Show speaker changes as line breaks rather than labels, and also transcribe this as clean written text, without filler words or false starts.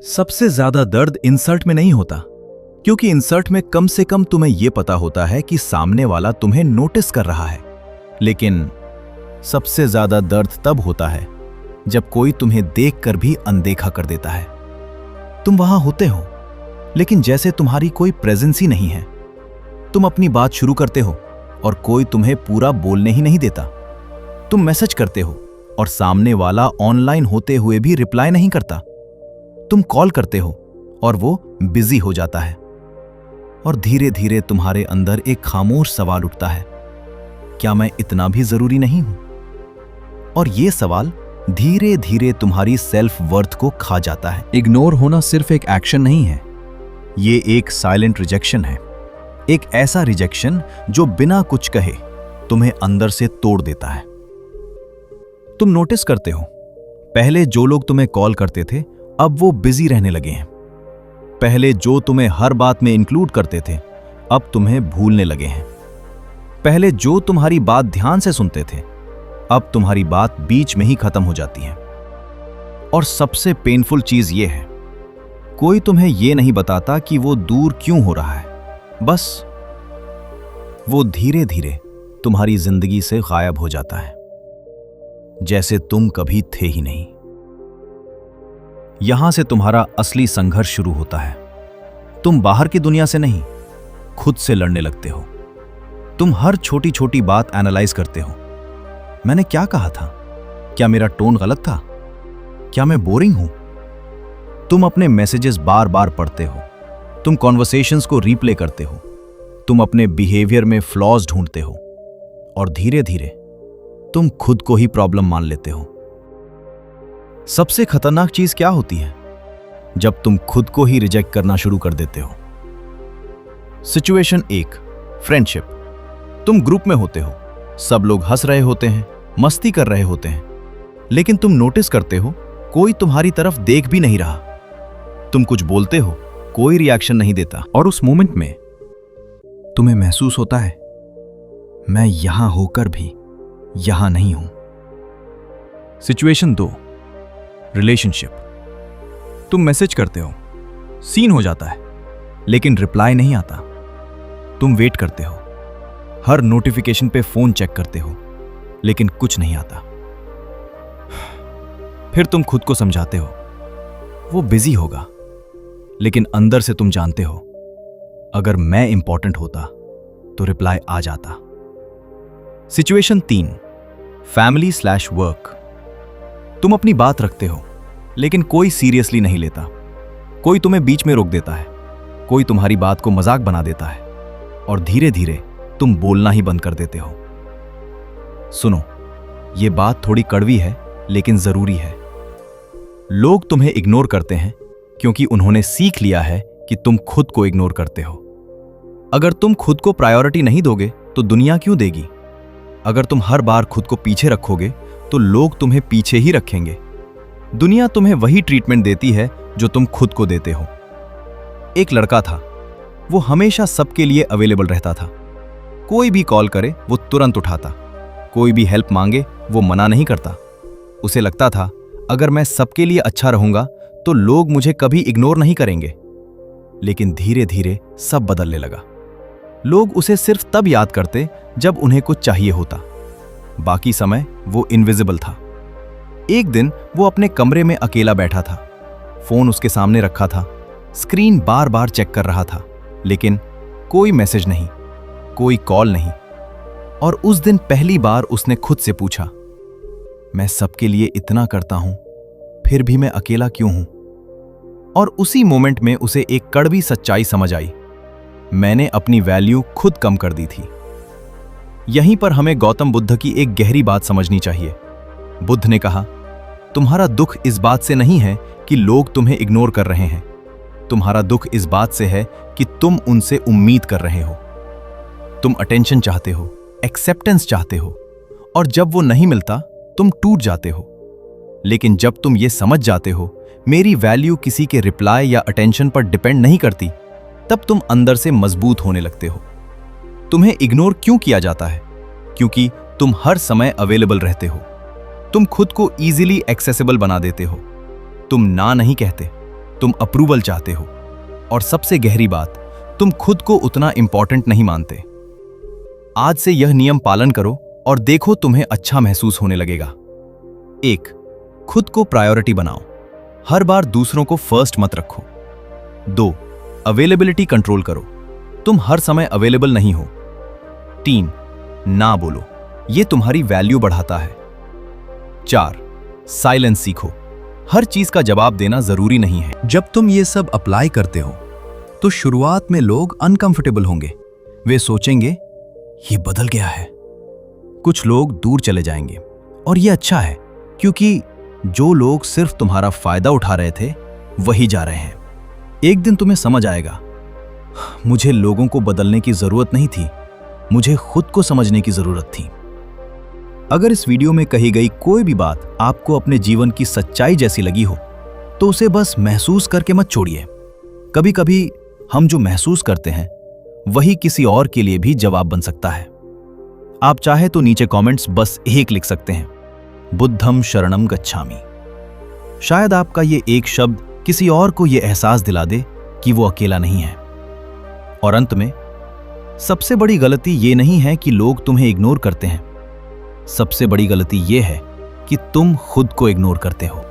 सबसे ज्यादा दर्द इंसल्ट में नहीं होता, क्योंकि इंसल्ट में कम से कम तुम्हें यह पता होता है कि सामने वाला तुम्हें नोटिस कर रहा है। लेकिन सबसे ज्यादा दर्द तब होता है जब कोई तुम्हें देखकर भी अनदेखा कर देता है। तुम वहां होते हो, लेकिन जैसे तुम्हारी कोई प्रेजेंस ही नहीं है। तुम अपनी बात शुरू करते हो और कोई तुम्हें पूरा बोलने ही नहीं देता। तुम मैसेज करते हो और सामने वाला ऑनलाइन होते हुए भी रिप्लाई नहीं करता। तुम कॉल करते हो और वो बिजी हो जाता है। और धीरे धीरे तुम्हारे अंदर एक खामोश सवाल उठता है, क्या मैं इतना भी जरूरी नहीं हूं? और ये सवाल धीरे धीरे तुम्हारी सेल्फ वर्थ को खा जाता है। इग्नोर होना सिर्फ एक एक्शन नहीं है, ये एक साइलेंट रिजेक्शन है। एक ऐसा रिजेक्शन जो बिना कुछ कहे तुम्हें अंदर से तोड़ देता है। तुम नोटिस करते हो, पहले जो लोग तुम्हें कॉल करते थे अब वो बिजी रहने लगे हैं। पहले जो तुम्हें हर बात में इंक्लूड करते थे अब तुम्हें भूलने लगे हैं। पहले जो तुम्हारी बात ध्यान से सुनते थे अब तुम्हारी बात बीच में ही खत्म हो जाती है। और सबसे पेनफुल चीज ये है, कोई तुम्हें यह नहीं बताता कि वो दूर क्यों हो रहा है। बस वो धीरे धीरे तुम्हारी जिंदगी से गायब हो जाता है, जैसे तुम कभी थे ही नहीं। यहां से तुम्हारा असली संघर्ष शुरू होता है। तुम बाहर की दुनिया से नहीं, खुद से लड़ने लगते हो। तुम हर छोटी छोटी बात एनालाइज करते हो। मैंने क्या कहा था? क्या मेरा टोन गलत था? क्या मैं बोरिंग हूं? तुम अपने मैसेजेस बार बार पढ़ते हो। तुम कॉन्वर्सेशंस को रीप्ले करते हो। तुम अपने बिहेवियर में फ्लॉज ढूंढते हो। और धीरे धीरे तुम खुद को ही प्रॉब्लम मान लेते हो। सबसे खतरनाक चीज क्या होती है? जब तुम खुद को ही रिजेक्ट करना शुरू कर देते हो। Situation 1, friendship. तुम ग्रुप में होते हो, सब लोग हंस रहे होते हैं, मस्ती कर रहे होते हैं, लेकिन तुम नोटिस करते हो कोई तुम्हारी तरफ देख भी नहीं रहा। तुम कुछ बोलते हो, कोई रिएक्शन नहीं देता, और उस मोमेंट में तुम्हें महसूस होता है, मैं यहां होकर भी यहां नहीं हूं। Situation 2, relationship. तुम मैसेज करते हो, सीन हो जाता है, लेकिन रिप्लाई नहीं आता। तुम वेट करते हो, हर नोटिफिकेशन पे फोन चेक करते हो, लेकिन कुछ नहीं आता। फिर तुम खुद को समझाते हो, वो बिजी होगा, लेकिन अंदर से तुम जानते हो, अगर मैं इंपॉर्टेंट होता तो रिप्लाई आ जाता। सिचुएशन 3, फैमिली/वर्क। तुम अपनी बात रखते हो, लेकिन कोई सीरियसली नहीं लेता। कोई तुम्हें बीच में रोक देता है, कोई तुम्हारी बात को मजाक बना देता है, और धीरे धीरे तुम बोलना ही बंद कर देते हो। सुनो, ये बात थोड़ी कड़वी है, लेकिन जरूरी है। लोग तुम्हें इग्नोर करते हैं क्योंकि उन्होंने सीख लिया है कि तुम खुद को इग्नोर करते हो। अगर तुम खुद को प्रायोरिटी नहीं दोगे तो दुनिया क्यों देगी? अगर तुम हर बार खुद को पीछे रखोगे तो लोग तुम्हें पीछे ही रखेंगे। दुनिया तुम्हें वही ट्रीटमेंट देती है जो तुम खुद को देते हो। एक लड़का था, वो हमेशा सबके लिए अवेलेबल रहता था। कोई भी कॉल करे वो तुरंत उठाता, कोई भी हेल्प मांगे वो मना नहीं करता। उसे लगता था, अगर मैं सबके लिए अच्छा रहूंगा तो लोग मुझे कभी इग्नोर नहीं करेंगे। लेकिन धीरे धीरे सब बदलने लगा। लोग उसे सिर्फ तब याद करते जब उन्हें कुछ चाहिए होता, बाकी समय वो इनविजिबल था। एक दिन वो अपने कमरे में अकेला बैठा था। फोन उसके सामने रखा था, स्क्रीन बार बार चेक कर रहा था, लेकिन कोई मैसेज नहीं, कोई कॉल नहीं। और उस दिन पहली बार उसने खुद से पूछा, मैं सबके लिए इतना करता हूं, फिर भी मैं अकेला क्यों हूं? और उसी मोमेंट में उसे एक कड़वी सच्चाई समझ आई, मैंने अपनी वैल्यू खुद कम कर दी थी। यहीं पर हमें गौतम बुद्ध की एक गहरी बात समझनी चाहिए। बुद्ध ने कहा, तुम्हारा दुख इस बात से नहीं है कि लोग तुम्हें इग्नोर कर रहे हैं, तुम्हारा दुख इस बात से है कि तुम उनसे उम्मीद कर रहे हो। तुम अटेंशन चाहते हो, एक्सेप्टेंस चाहते हो, और जब वो नहीं मिलता तुम टूट जाते हो। लेकिन जब तुम ये समझ जाते हो मेरी वैल्यू किसी के रिप्लाई या अटेंशन पर डिपेंड नहीं करती, तब तुम अंदर से मजबूत होने लगते हो। तुम्हें इग्नोर क्यों किया जाता है? क्योंकि तुम हर समय अवेलेबल रहते हो। तुम खुद को इजीली एक्सेसिबल बना देते हो। तुम ना नहीं कहते, तुम अप्रूवल चाहते हो, और सबसे गहरी बात, तुम खुद को उतना इंपॉर्टेंट नहीं मानते। आज से यह नियम पालन करो और देखो तुम्हें अच्छा महसूस होने लगेगा। 1. खुद को प्रायोरिटी बनाओ। हर बार दूसरों को फर्स्ट मत रखो। 2. अवेलेबिलिटी कंट्रोल करो। तुम हर समय अवेलेबल नहीं हो। 3. ना बोलो, यह तुम्हारी वैल्यू बढ़ाता है। 4. साइलेंस सीखो। हर चीज का जवाब देना जरूरी नहीं है। जब तुम ये सब अप्लाई करते हो तो शुरुआत में लोग अनकंफर्टेबल होंगे। वे सोचेंगे ये बदल गया है। कुछ लोग दूर चले जाएंगे, और ये अच्छा है, क्योंकि जो लोग सिर्फ तुम्हारा फायदा उठा रहे थे वही जा रहे हैं। एक दिन तुम्हें समझ आएगा, मुझे लोगों को बदलने की जरूरत नहीं थी, मुझे खुद को समझने की जरूरत थी। अगर इस वीडियो में कही गई कोई भी बात आपको अपने जीवन की सच्चाई जैसी लगी हो तो उसे बस महसूस करके मत छोड़िए। कभी कभी हम जो महसूस करते हैं वही किसी और के लिए भी जवाब बन सकता है। आप चाहे तो नीचे कमेंट्स बस एक लिख सकते हैं, बुद्धम शरणम गच्छामि। शायद आपका ये एक शब्द किसी और को ये एहसास दिला दे कि वो अकेला नहीं है। और अंत में, सबसे बड़ी गलती ये नहीं है कि लोग तुम्हें इग्नोर करते हैं, सबसे बड़ी गलती ये है कि तुम खुद को इग्नोर करते हो।